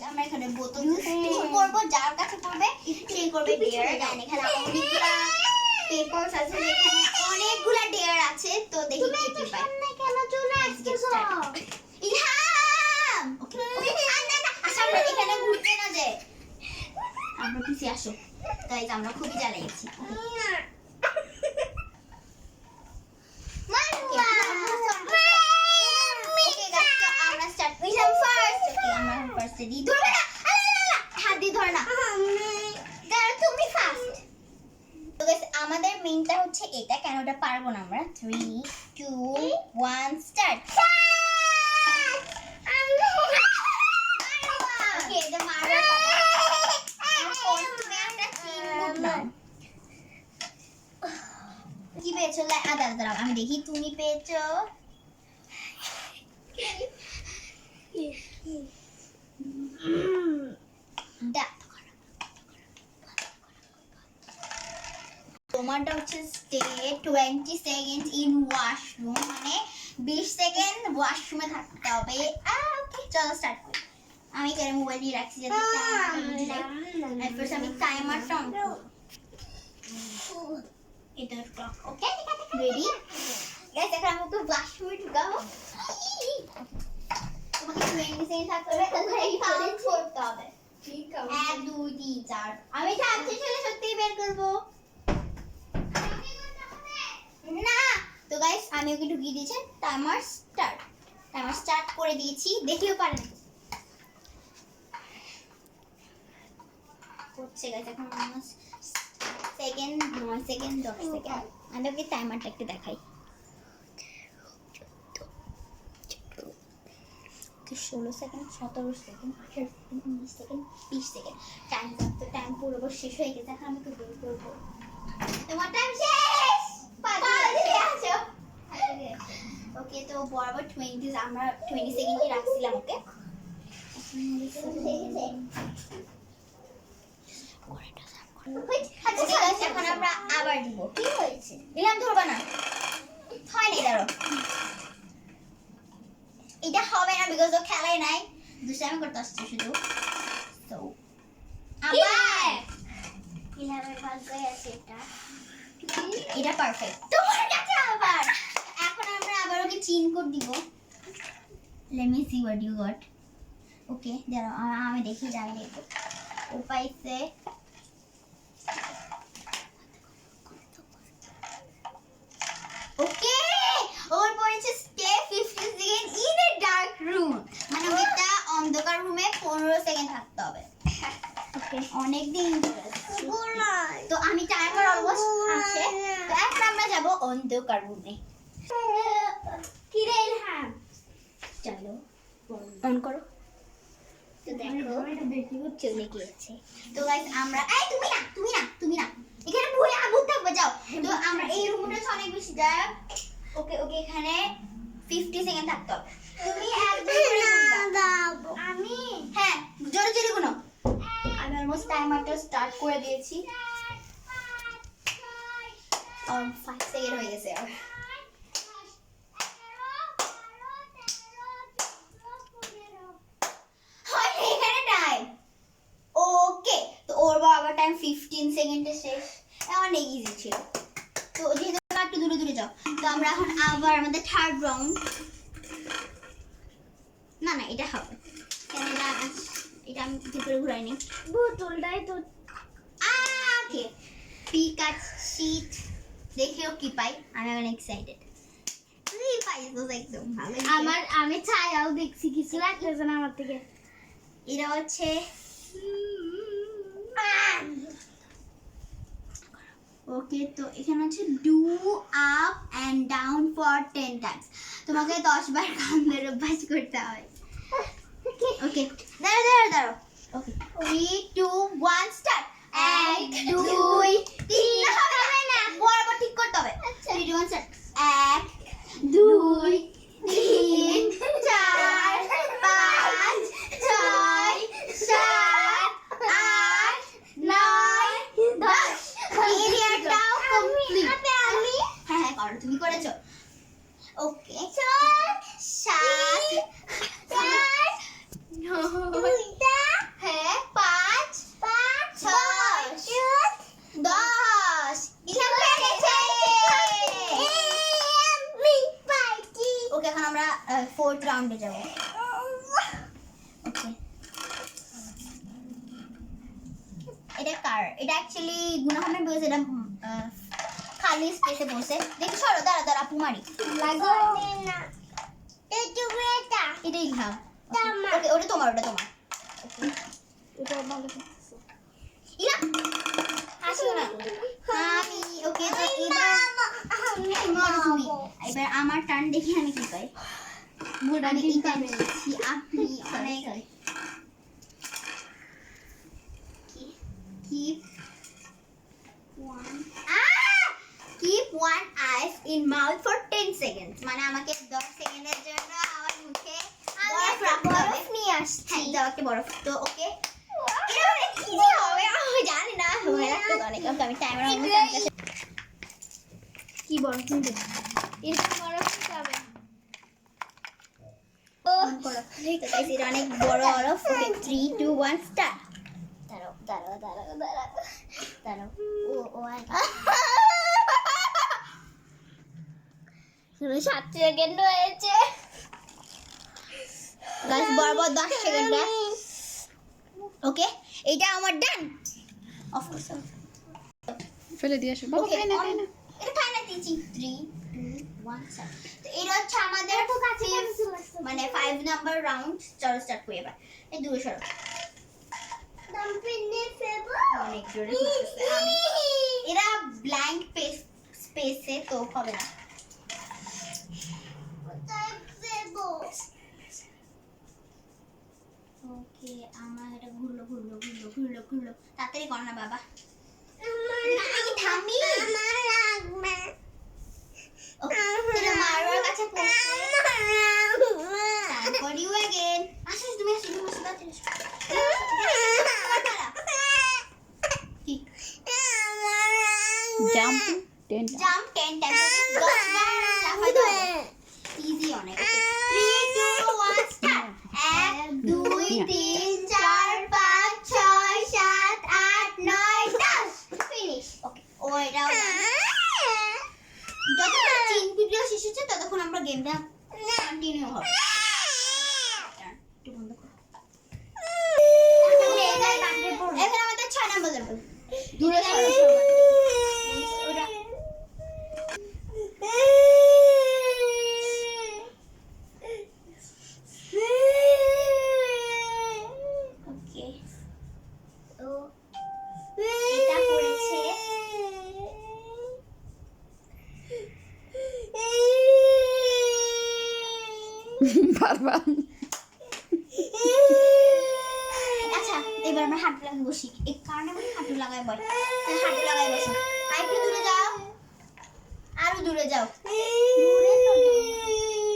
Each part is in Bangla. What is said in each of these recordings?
আমরা এখানে বোতল করব, যার কাছে পড়বে সেই করবে ডেয়ার। এন্ড এখানে অনেকগুলা পেপারস আছে, এখানে অনেকগুলা ডেয়ার আছে। তো দেখি কি কি পাই। কেন চলে আসছো? ইলহাম ওকে না আচ্ছা, আমরা এখানে ঘুরতে না যাই, আমরা পিছে আসো গাইস, আমরা খুবই জ্বালাইছি। আমাদের মেইনটা হচ্ছে এটা, কেন ওটা পারবো না আমরা। 3 2 1 স্টার্ট। ওকে এটা মারো। এখন তুমি একটা চিনবুক নাও। কি পেয়েছো? দাঁড়াও আমি দেখি। তুমি পেয়েছো তোমারটা হচ্ছে স্টে 20 সেকেন্ড ইন ওয়াশরুম, মানে 20 সেকেন্ড ওয়াশরুমে থাকতে হবে। ওকে চলো স্টার্ট করি। আমি এখানে মোবাইল নিয়ে রাখছি যাতে টাইমার আমি টাইমারটা অন করব। এটা ক্লক। ওকে রেডি গাইস, এখন আমি তো ওয়াশরুমে ঢুকাবো। তোমাকে 20 সেকেন্ড থাকতে হবে, তাহলে এই কাউন্ট করতে হবে। ঠিক আছে 1 2 3 4। আমি থাকতে চলে সত্যি বের করব না। তো গাইস আমি ওকে ঢুকিয়ে দিয়েছি। টাইমার স্টার্ট করে দিয়েছি, দেখিও পারেন হচ্ছে গাইস। এখন সেকেন্ড 9 সেকেন্ড 10 সেকেন্ড। আমি ওকে টাইমারটা একটু দেখাই। 16 second 17 second 18 second 19 second 20 second. Time পুরো শেষ হয়ে গেছে। এখন আমি তো বের করব। তোমার টাইম শেষ। ওকে তো বরাবর 20 আমরা 20 সেকেন্ডই রাখছিলাম। ওকে এখন আমরা আবার দিব। কি হয়েছে? দিলাম ধরবা না, হয় নাই। দাঁড়ো, এটা হবে না বিকজ ও খেলাই নাই, দুষ্টামি করতে আসছে শুধু। তো আবার ইলহামের ভাগ্যই আছে এটা পারফেক্ট তোমার কাছে। আবার এখন আমরা আবার ওকে চিন কোড দিব। Let me see what you got. Okay দাঁড়াও আমি দেখি ডাইরেক্ট ও পাইছে। ওকে ওর পড়েছে stay 50 second in a dark room, মানে এটা অন্ধকার রুমে 15 সেকেন্ড থাকতে হবে। ওকে অনেক দিন তো আমি টাইমার অলমোস্ট আছে। তো এখন আমরা যাব অন্ধকার রুমে। কি রে ইলহাম, চলো অন করো। তো দেখো চলে গিয়েছে। তো গাইস আমরা তুমি না এখানে বই আগুন থাকবে, যাও। তো আমরা এই রুমটা হচ্ছে অনেক বেশি যায়। ওকে এখানে 50 সেকেন্ড থাকতে হবে। তুমি একদম দাও। আমি হ্যাঁ জোরে জোরে গুনো। আমি অলমোস্ট টাইমারটা স্টার্ট করে দিয়েছি। 5 সেকেন্ড হয়ে গেছে। আর এখানে টাইম ওকে। তো ওর বাবা টাইম 15 সেকেন্ডে শেষ। অনেক ইজি ছিল। তো যেহেতু একটু দূরে দূরে যাও। তো আমরা এখন আবার আমাদের থার্ড রাউন্ড। না এটা হবে কেন না, এটা আমি ভিতরে ঘুরাইনি। বোতলটাই তো ওকে পিকাচ শীট দেখেও কি পাই। আমি অনেক এক্সাইটেড। তুই পাইছো একদম ভালো। আমি ছায়াও দেখছি, কিছু লাগতেছে না আমার থেকে। এটা হচ্ছে ওকে। তো এখানে হচ্ছে do up and down for 10 times. তোমাকে 10 বার কাউন্টের অভ্যাস করতে হবে। ওকে দাঁড়াও। ওকে 3 2 1 স্টার্ট। 1 2 3 হবে না, বরাবর ঠিক করতে হবে। 3 2 1 স্টার্ট। 1 2 3 4 5 6 7 8 9 10। এরিয়াটাও কমপ্লিট। হ্যাঁ করো, তুমি করেছো। ওকে 7 8 9 আর এটা অ্যাকচুয়ালি গুনা হবে বিকজ এটা খালি স্পেসে বসে দেখি সরো দাঁড়া দাঁড়া আপু মারি লাগো এটাই ভাব ওকে ওটা তোমার ওটা তোমার এটা ভালো করতেছো ইয়া আসো না আমি ওকে তো এবার আমার টার্ন দেখি আমি কি পাই বুড়া আমি ডিম এটা খাবে পেয়েছি, আপনি অনেক keep keep one eyes in mouth for 10 seconds মানে আমাকে 10 সেকেন্ডের জন্য আমার মুখে বরফ রাখতে হবে নিয়ে আসছি হ্যাঁ দাও একটা বরফ তো ওকে এটা অনেক ইজি হবে আমি জানি না হয়ে রাখতে তো অনেক ওকে আমি টাইমার অন করতে কি বল শুনতে এটা বড় কি হবে অন করো তো গাইস এটা অনেক বড় বরফ ওকে 3 2 1 স্টার্ট দাঁড়াও ও 7 সেকেন্ড হয়েছে গাইস বরাবর 10 সেকেন্ড ওকে এটা আমার ডান অফ কোর্স ফেলে দিয়ে আসো বাবা ওকে খাই না খাই না এটা খাই না তিনটি 3 2 1 স্টার্ট তো এটা হচ্ছে আমাদের মানে 5 নাম্বার রাউন্ড চলো স্টার্ট করি এবার এই দূরে সরো অনেক জোরে ঘুরতেছে আমি এরা ব্ল্যাঙ্ক স্পেসে তো হবে না ওকে আমার এটা ঘুরলো ঘুরলো ঘুরলো ঘুরলো ঘুরলো তাড়াতাড়ি কর না বাবা আমি থামি ওকে তোর মারোর কাছে পড়ছে for you again আসো তুমি আসো তুমি আসো তাড়াতাড়ি কি জাম্প 10 জাম্প 10 টাইমস 10 বার লাফাতে হবে ইজি অনেক 3 2 1 স্টার্ট 1 2 3 4 5 6 7 8 9 10 ফিনিশ ওকে ও এটাও যতক্ষণ চিন ভিডিও শেষ হচ্ছে ততক্ষণ আমরা গেমটা কন্টিনিউ হবে একটু বন্ধ করো এখন আমাদের 6 নাম্বার যাবে দূরে সরো ওটা ওকে তো এটা করেছে বারবার আচ্ছা এবার আমরা হাঁটু লাগিয়ে বসি এই কারণে আমি হাঁটু লাগাই বই হাঁটু লাগাই বসো আর একটু দূরে যাও আরো দূরে যাও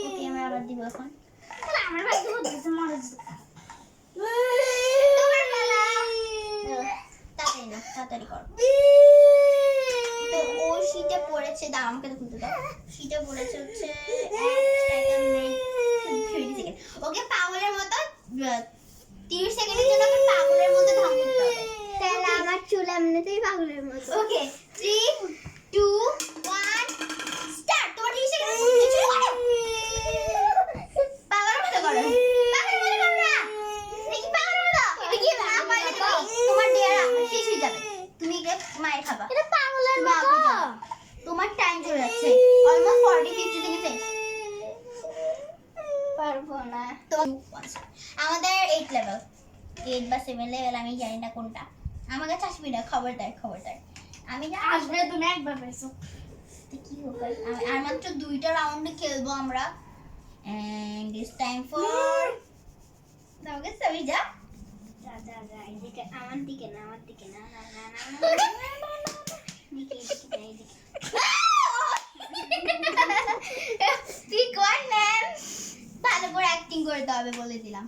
ওকে আমরা আবার দিব এখন আমার ভাই তো মরে তোমার পালা তাড়াতাড়ি না তাড়াতাড়ি করো তো ও শীতে পড়েছে দাও আমাকে তো খুলতে দাও শীতে পড়েছে হচ্ছে 30 সেকেন্ড ওকে পাগলের মতো 30 সেকেন্ডের জন্য ওকে পাগলের মতো ঢং করতে হবে তাহলে আমার চুল এমনিতেই পাগলের মতো ওকে 3 2 1 স্টার্ট তোমার 30 সেকেন্ড মধ্যে চুল করো পাগলের মতো করো পাগলের মতো করো না দেখি পাগলের মতো এটা কি না পারলে তোমার ডেয়ার শেষ হয়ে যাবে তুমি গিয়ে মায়ের খাবা এটা পাগলের তুমি আগে মতো যাও। তোমার টাইম চলে যাচ্ছে অলমোস্ট 40 50 সেকেন্ড শেষ পারবো না তো আমাদের 8 লেভেল 8 বা 7 লেভেল আমি জানি না কোনটা আমার কাছে আসবি না খবরদার খবরদার আমি না আসবে তুমি একবার পেছো তো কি হবে আর মাত্র 2টা রাউন্ড খেলবো আমরা এন্ড দিস টাইম ফর দাওকে সবই যা যা যা যা এদিকে আমার দিকে না আমার দিকে না না না না এদিকে এদিকে তুই কোন ম্যাম ভালো করে অ্যাক্টিং করতে হবে বলে দিলাম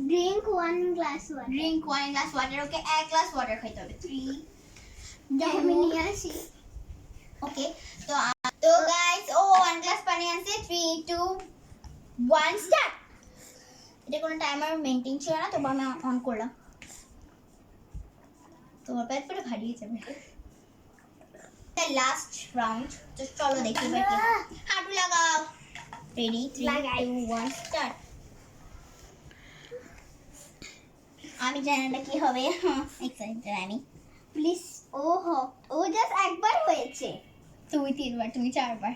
drink 1 glass water drink 1 glass water ওকে 1 গ্লাস ওয়াটার খেতে হবে 3 আমি নিয়ে আসি ওকে তো তো গাইস ও 1 গ্লাস পানি আনছে 3 2 1 স্টার্ট এটা কোনো টাইমার মেইনটেইন ছিল না তো আমি অন করলাম তোমার পেট পুরো ভারিয়ে যাবে লাস্ট রাউন্ড তো চলো দেখি এবার কি হাঁটু লাগাও রেডি 3 লাগাই। 2 1 স্টার্ট আমি জানি না কি হবে এক্সাইটেড আমি প্লিজ। ও জাস্ট একবার হয়েছে, তুমি 3 বার, তুমি 4 বার।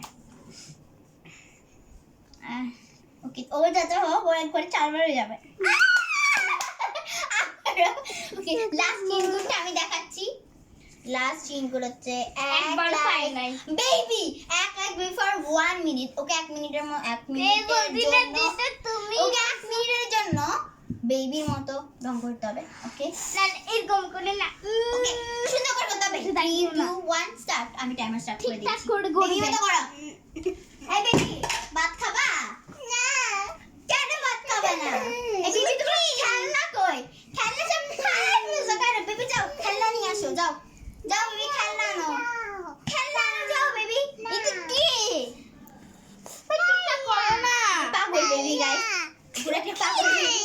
ওকে, ও যাতে হোক, ও একবারে 4 বার হয়ে যাবে। ওকে, লাস্ট চিনগুলো আমি দেখাচ্ছি। লাস্ট চিনগুলো হচ্ছে একবার পাই নাই। Baby 1 lakh baby for 1 minute. Okay 1 মিনিটের 1 মিনিটের জন্য তুমি ওকে 1 মিনিটের জন্য বেবির মতো ঢং করতে হবে। ওকে এরকম করে না। ওকে, সুন্দর করে করতে হবে। 3 2 1 স্টার্ট। আমি টাইমার স্টার্ট করে ঠিকঠাক দিচ্ছি। করে বেবি করবে। মতো করো। এই বেবি, ভাত খাবা? না। কেন ভাত খাবা না? এই বেবি, তোমার খেলনা কই? খেলনা সব খায় মিউজিক আর বেবি, যাও খেলনা নিয়ে আসো, যাও যাও বেবি, খেলনা আনো, খেলনা আনো, যাও বেবি। এটা কি? ঠিকঠাক করো না। পাগল বেবি গাইস, পুরো একটা পাগল বেবি।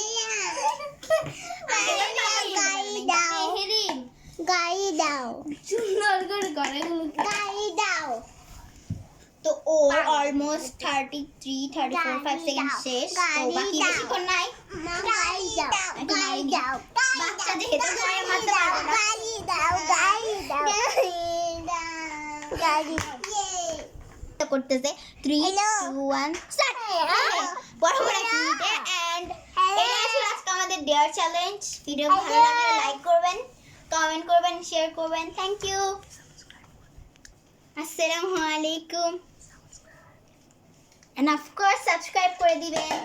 হেরিন গাড়ি দাও, সুন্দর করে করে গাড়ি দাও। তো ও অলমোস্ট 33 34 5 সেকেন্ড শেষ। তো বাকি বেশিক্ষণ নাই। গাড়ি দাও, গাড়ি দাও। বাচ্চা যেহেতু ধরে মারতে পারবে না। গাড়ি দাও, গাড়ি দাও, গাড়ি দাও। করতেছে 3 2 1 স্টার্ট। বড় বড় একটা মিনিটে এন্ড এটা আসলে আজকে আমাদের ডেয়ার চ্যালেঞ্জ। ভিডিও ভালো লাগলে লাইক করবেন, কমেন্ট করবেন, শেয়ার করবেন। Thank you. আসসালামু আলাইকুম। And of course সাবস্ক্রাইব করে দিবেন।